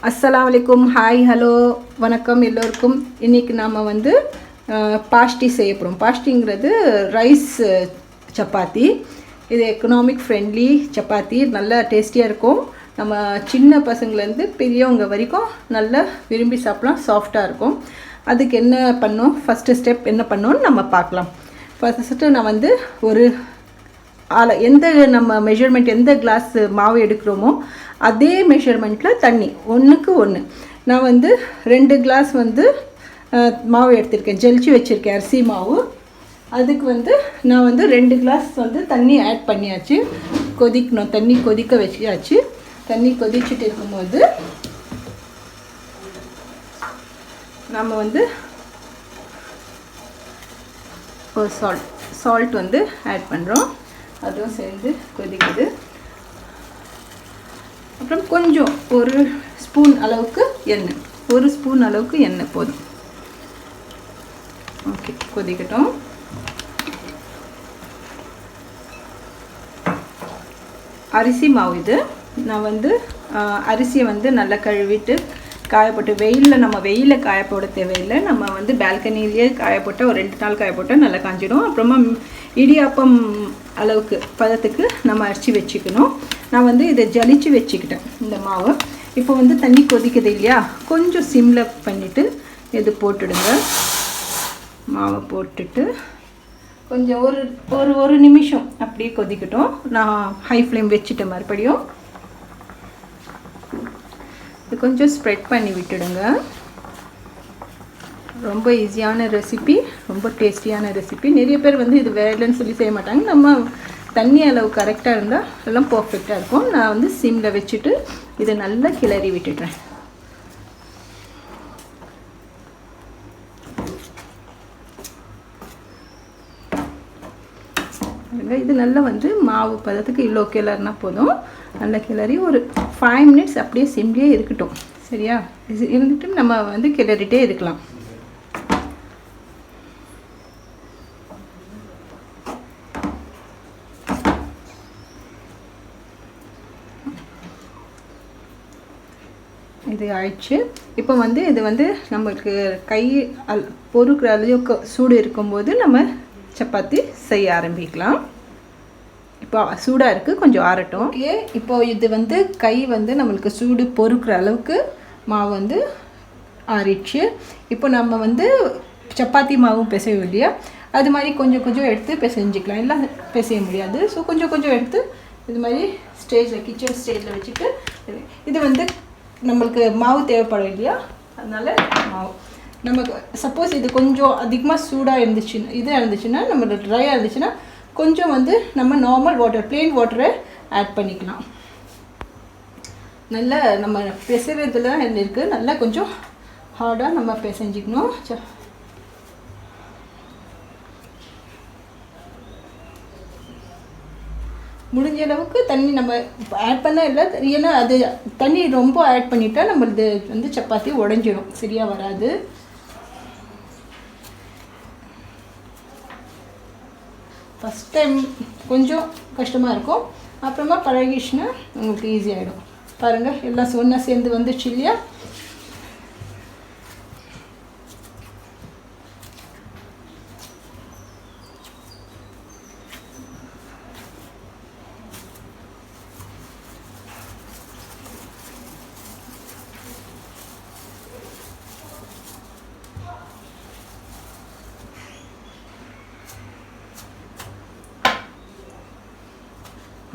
Assalam Alaikum. Hi, hello, வணக்கம் எல்லோருக்கும். இன்னைக்கு நாம வந்து பாஷ்டி செய்ய போறோம். பாஷ்டிங்கிறது ரைஸ் சப்பாத்தி. இது எக்கனாமிக் ஃப்ரெண்ட்லி சப்பாத்தி, நல்ல டேஸ்டியா இருக்கும். நம்ம சின்ன பசங்கள்ல இருந்து பெரியவங்க வரைக்கும் நல்லா விரும்பி சாப்பிடலாம், சாஃப்ட்டா இருக்கும். அதுக்கு என்ன பண்ணனும், ஃபர்ஸ்ட் ஸ்டெப் என்ன பண்ணனும் நம்ம பார்க்கலாம். ஃபர்ஸ்ட் நான் வந்து ஒரு எந்த நம்ம மெஷர்மெண்ட் எந்த கிளாஸ் மாவு எடுக்கிறோமோ அதே மெஷர்மெண்ட்டில் தண்ணி 1க்கு 1. நான் வந்து 2 கிளாஸ் வந்து மாவு எடுத்திருக்கேன், ஜலிச்சு வச்சுருக்கேன் அரிசி மாவு. அதுக்கு வந்து நான் வந்து 2 கிளாஸ் வந்து தண்ணி ஆட் பண்ணியாச்சு. கொதிக்கணும், தண்ணி கொதிக்க வச்சாச்சு. தண்ணி கொதிச்சுட்டு இருக்கும்போது நம்ம வந்து ஒரு சால்ட் வந்து ஆட் பண்ணுறோம். அதுவும் சேர்ந்து கொதிக்குது. அப்புறம் கொஞ்சம் ஒரு ஸ்பூன் அளவுக்கு எண்ணெய், ஒரு ஸ்பூன் அளவுக்கு எண்ணெய் போதும். ஓகே, கொதிக்கட்டும். அரிசி மாவு இது. நான் வந்து அரிசியை வந்து நல்லா கழுவிட்டு காயப்போட்டு, வெயிலில் காய போட தேவையில்லை. நம்ம வந்து பால்கனிலேயே காய போட்டால் ஒரு 2 நாள் காய போட்டால் நல்லா காஞ்சிடும். அப்புறமா இடியாப்பம் அளவுக்கு பதத்துக்கு நம்ம அரைச்சி வச்சுக்கணும். நான் வந்து இதை ஜலிச்சு வச்சுக்கிட்டேன் இந்த மாவு. இப்போ வந்து தண்ணி கொதிக்குது இல்லையா, கொஞ்சம் சிம்மில் பண்ணிவிட்டு இது போட்டுடுங்க. மாவை போட்டுட்டு கொஞ்சம் ஒரு நிமிஷம் அப்படியே கொதிக்கட்டும். நான் ஹை ஃப்ளேம் வச்சுட்டேன். மறுபடியும் இது கொஞ்சம் ஸ்ப்ரெட் பண்ணி விட்டுடுங்க. ரொம்ப ஈஸியான ரெசிபி, ரொம்ப டேஸ்டியான ரெசிபி. நிறைய பேர் வந்து இது வேலைன்னு சொல்லி செய்ய மாட்டாங்க. நம்ம தண்ணி அளவு கரெக்டாக இருந்தால் எல்லாம் பர்ஃபெக்டாக இருக்கும். நான் வந்து சிம்மில் வச்சுட்டு இதை நல்லா கிளறி விட்டுடுறேன். இது நல்லா வந்து மாவு பதத்துக்கு இவ்வளோ கிளறினா போதும். நல்லா கிளறி ஒரு 5 மினிட்ஸ் அப்படியே சிம்லேயே இருக்கட்டும். சரியா? இருந்துட்டு நம்ம வந்து கிளறிட்டே இருக்கலாம். இது ஆயிடுச்சு. இப்போ வந்து இது வந்து நம்மளுக்கு கை பொறுக்கிற அளவுக்கு சூடு இருக்கும்போது நம்ம சப்பாத்தி செய்ய ஆரம்பிக்கலாம். இப்போ சூடாக இருக்குது, கொஞ்சம் ஆறட்டும். ஓகே, இப்போ இது வந்து கை வந்து நம்மளுக்கு சூடு பொறுக்கிற அளவுக்கு மாவு வந்து ஆறிடுச்சு. இப்போ நம்ம வந்து சப்பாத்தி மாவும் பிசையும் இல்லையா, அது மாதிரி கொஞ்சம் கொஞ்சம் எடுத்து பிசைஞ்சிக்கலாம். எல்லாம் பிசைய முடியாது. ஸோ கொஞ்சம் கொஞ்சம் எடுத்து இது மாதிரி கிச்சன் ஸ்டேஜில் வச்சுட்டு, இது வந்து நம்மளுக்கு மாவு தேவைப்படும் இல்லையா, அதனால் மாவு நமக்கு சப்போஸ் இது கொஞ்சம் அதிகமாக சூடாக இருந்துச்சுன்னா நம்ம ட்ரையாக இருந்துச்சுன்னா கொஞ்சம் வந்து நம்ம நார்மல் வாட்டர், ப்ளெயின் வாட்டரை ஆட் பண்ணிக்கலாம். நல்லா நம்ம பிசைறதுல என்ன இருக்குது, நல்லா கொஞ்சம் ஹார்டாக நம்ம பிசைஞ்சிக்கணும். முடிஞ்ச அளவுக்கு தண்ணி நம்ம ஆட் பண்ண இல்லை, ஏன்னா அது தண்ணி ரொம்ப ஆட் பண்ணிட்டா நம்மளது வந்து சப்பாத்தி உடஞ்சிடும், சரியாக வராது. ஃபஸ்ட் டைம் கொஞ்சம் கஷ்டமாக இருக்கும், அப்புறமா பழகிச்சுன்னா உங்களுக்கு ஈஸியாகிடும். பாருங்கள், எல்லாம் ஒன்றா சேர்ந்து வந்துச்சு இல்லையா.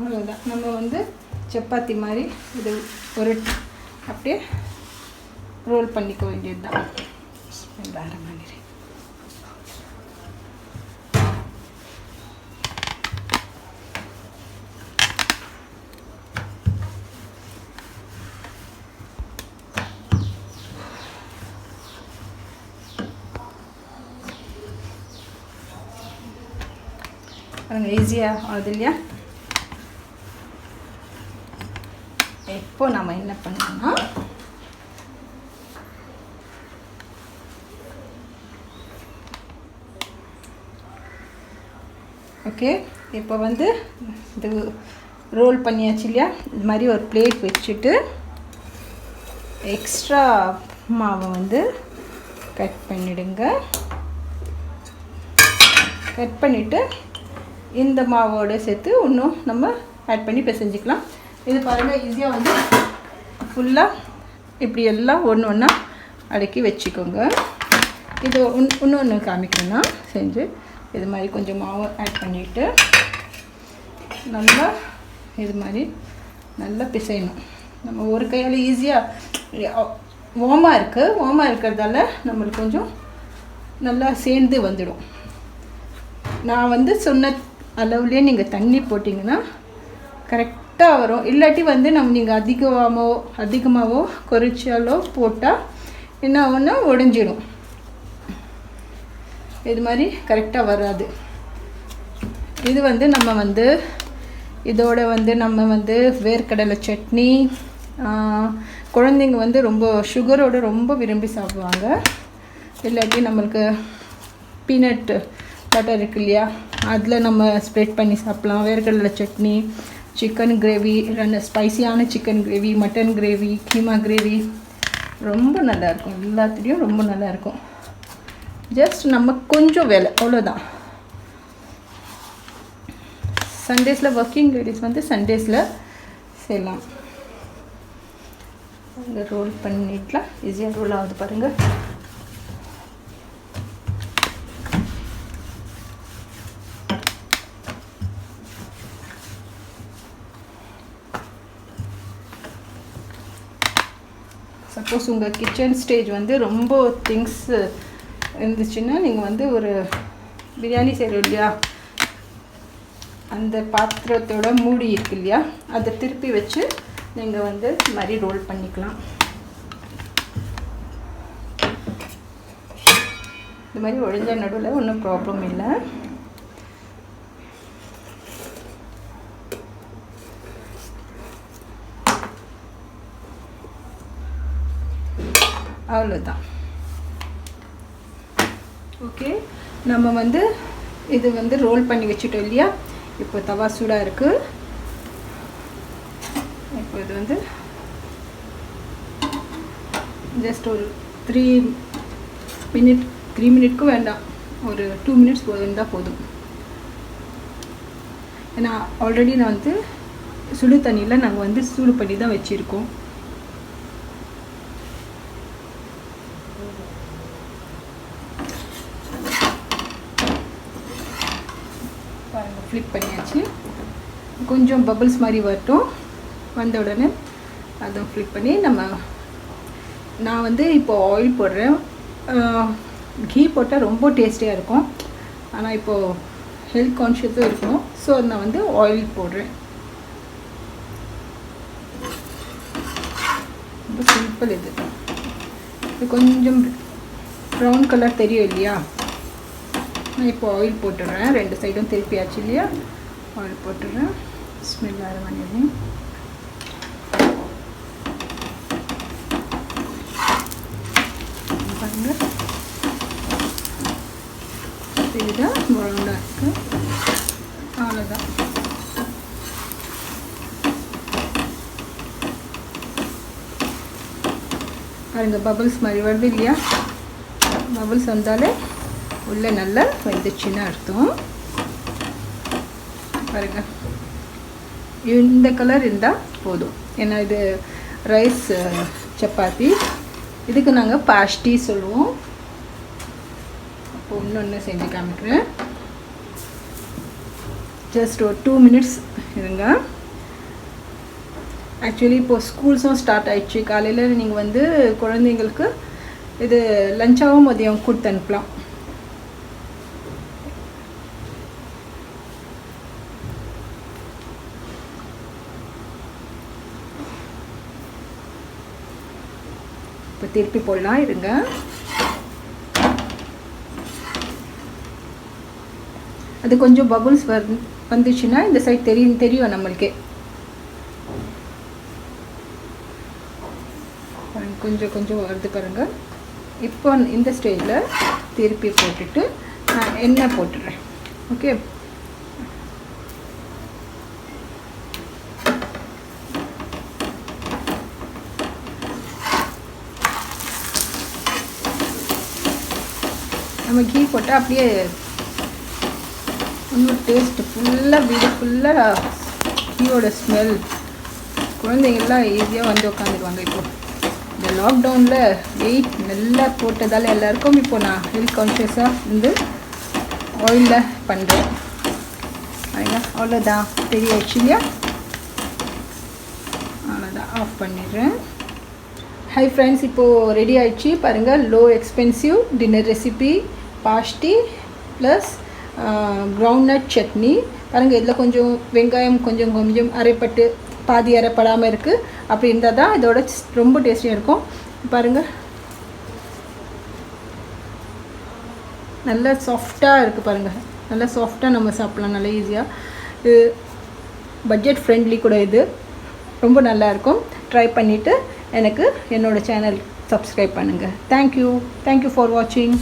அவ்வளோதான், நம்ம வந்து சப்பாத்தி மாதிரி இது ஒரு அப்படியே ரோல் பண்ணிக்க வேண்டியது தான். பாருங்கள், ஈஸியாக ஆகுது இல்லையா. இப்போ நம்ம என்ன பண்ணோம்னா, ஓகே, இப்போ வந்து இது ரோல் பண்ணியாச்சு இல்லையா. இது மாதிரி ஒரு பிளேட் வச்சுட்டு எக்ஸ்ட்ரா மாவை வந்து கட் பண்ணிவிடுங்க. கட் பண்ணிவிட்டு இந்த மாவோடு சேர்த்து இன்னும் நம்ம ஆட் பண்ணி பிசைஞ்சிக்கலாம். இது பாருங்கள், ஈஸியாக வந்து ஃபுல்லாக இப்படி எல்லாம் ஒன்று ஒன்றா அடக்கி வச்சுக்கோங்க. இது இன்னொன்று காமிக்கணும்னா செஞ்சு இது மாதிரி கொஞ்சம் மாவு ஆட் பண்ணிவிட்டு நல்லா இது மாதிரி நல்லா பிசையணும். நம்ம ஒரு கையால் ஈஸியாக ஓமாக இருக்கிறதால நம்மளுக்கு கொஞ்சம் நல்லா சேர்ந்து வந்துடும். நான் வந்து சொன்ன அளவுலேயே நீங்கள் தண்ணி போட்டிங்கன்னா கரெக்டாக வரும். இல்லாட்டி வந்து நீங்கள் அதிகமாகவோ குறைச்சாலோ போட்டால் என்ன ஆகும்னா உடைஞ்சிடும். இது மாதிரி கரெக்டாக வராது. இது வந்து நம்ம வந்து இதோட வந்து நம்ம வந்து வேர்க்கடலை சட்னி, குழந்தைங்க வந்து ரொம்ப சுகரோடு ரொம்ப விரும்பி சாப்பிடுவாங்க. இல்லாட்டி நம்மளுக்கு பீனட் பட்டர் இருக்கு இல்லையா, அதில் நம்ம ஸ்ப்ரெட் பண்ணி சாப்பிட்லாம். வேர்க்கடலை சட்னி, சிக்கன் கிரேவி, ஸ்பைசியான chicken gravy, mutton gravy, keema gravy ரொம்ப நல்லாயிருக்கும். எல்லாத்துலேயும் ரொம்ப நல்லாயிருக்கும். ஜஸ்ட் நம்ம கொஞ்சம் வேலை, அவ்வளோதான். சண்டேஸில் ஒர்க்கிங் லேடிஸ் வந்து சண்டேஸில் செய்யலாம். அங்கே ரோல் பண்ணிடலாம். ஈஸியாக ரோல் ஆகுது பாருங்கள். சப்போஸ் உங்கள் கிச்சன் ஸ்டேஜ் வந்து ரொம்ப திங்ஸ் இருந்துச்சுன்னா நீங்கள் வந்து ஒரு பிரியாணி செய்கிறோம் இல்லையா, அந்த பாத்திரத்தோட மூடி இருக்கு இல்லையா, அதை திருப்பி வச்சு நீங்கள் வந்து இது மாதிரி ரோல் பண்ணிக்கலாம். இது மாதிரி ஒழிஞ்ச நடுவில் ஒன்றும் ப்ராப்ளம் இல்லை. அவ்வளோதான். ஓகே, நம்ம வந்து இது வந்து ரோல் பண்ணி வச்சுட்டோம் இல்லையா. இப்போ தவா சூடாக இருக்குது. இப்போ இது வந்து ஜஸ்ட் ஒரு 3 மினிட்க்கும் வேண்டாம், ஒரு 2 மினிட்ஸ் இருந்தால் போதும். ஏன்னா ஆல்ரெடி நான் வந்து சுடு தண்ணியில் நாங்கள் வந்து சூடு பண்ணி தான் வச்சுருக்கோம். பாருங்கள், ஃப்ளிப் பண்ணியாச்சு. கொஞ்சம் பபிள்ஸ் மாதிரி வரட்டும். வந்த உடனே அதுவும் ஃப்ளிப் பண்ணி நான் வந்து இப்போ ஆயில் போடுறேன். கீ போட்டால் ரொம்ப டேஸ்டியாக இருக்கும். ஆனால் இப்போது ஹெல்த் கான்ஷியஸும் இருக்கணும். ஸோ நான் வந்து ஆயில் போடுறேன். ரொம்ப சிம்பிள். இது கொஞ்சம் ப்ரௌன் கலர் தெரியும் இல்லையா. நான் இப்போ ஆயில் போட்டுடுறேன். 2 சைடும் திருப்பியாச்சு இல்லையா. ஆயில் போட்டுடுறேன். பிஸ்மில்லாஹிர்ரஹ்மானிர்ரஹீம். பாருங்கள், இதுதான் ப்ரௌனாக இருக்குது. அவ்வளோதான். பாருங்கள், பபிள்ஸ் மாதிரி வருது இல்லையா. பபிள்ஸ் வந்தாலே உள்ளே நல்லா வெந்துச்சுன்னு அர்த்தம். பாருங்கள், இந்த கலர் இருந்தால் போதும். ஏன்னா இது ரைஸ் சப்பாத்தி, இதுக்கு நாங்கள் பாஷ்டி சொல்லுவோம். அப்போ இன்னொன்று செஞ்சு காமிக்கிறேன். ஜஸ்ட் ஒரு 2 மினிட்ஸ் இருங்க. ஆக்சுவலி இப்போது ஸ்கூல்ஸும் ஸ்டார்ட் ஆயிடுச்சு. காலையில் நீங்கள் வந்து குழந்தைங்களுக்கு இது லஞ்சாகவும் மதியம் கொடுத்து அனுப்பலாம். இப்போ திருப்பி போடலாம். இருங்க. அது கொஞ்சம் பபுள்ஸ் வந்துச்சுன்னா இந்த சைட் தெரியும் நம்மளுக்கே. கொஞ்சம் வருது பாருங்க. இப்போ இந்த ஸ்டேஜில் திருப்பி போட்டுட்டு நான் எண்ணெய் போட்டுடுறேன். ஓகே, நம்ம கீ போட்டால் அப்படியே இன்னும் டேஸ்ட்டு ஃபுல்லாக வீடு ஃபுல்லாக கீயோட ஸ்மெல். குழந்தைங்கள்லாம் ஈஸியாக வந்து உட்காந்துருவாங்க. இப்போது இந்த லாக்டவுனில் வெயிட் நல்லா போட்டதால் எல்லாருக்கும் இப்போது நான் ஹெல்த் கான்ஷியஸாக இருந்து ஆயிலில் பண்ணுறேன். அவ்வளோதான், தெரியாச்சு இல்லையா? அவ்வளோதான், ஆஃப் பண்ணிடுறேன். ஹை ஃப்ரெண்ட்ஸ், இப்போது ரெடி ஆகிடுச்சு பாருங்கள். லோ எக்ஸ்பென்சிவ் டின்னர் ரெசிபி பாஷ்டி ப்ளஸ் கிரவுண்ட்நட் சட்னி. பாருங்கள், இதில் கொஞ்சம் வெங்காயம் கொஞ்சம் கொஞ்சம் அரைப்பட்டு பாதி அரைப்படாமல் இருக்குது. அப்படி இருந்தால் தான் இதோட ரொம்ப டேஸ்டியாக இருக்கும். பாருங்கள், நல்லா சாஃப்டாக இருக்குது பாருங்கள். நல்லா சாஃப்டாக நம்ம சாப்பிட்லாம், நல்லா ஈஸியாக. இது பட்ஜெட் ஃப்ரெண்ட்லி கூட. இது ரொம்ப நல்லாயிருக்கும். ட்ரை பண்ணிவிட்டு எனக்கு என்னோடய சேனல் சப்ஸ்கிரைப் பண்ணுங்கள். தேங்க்யூ ஃபார் வாட்சிங்.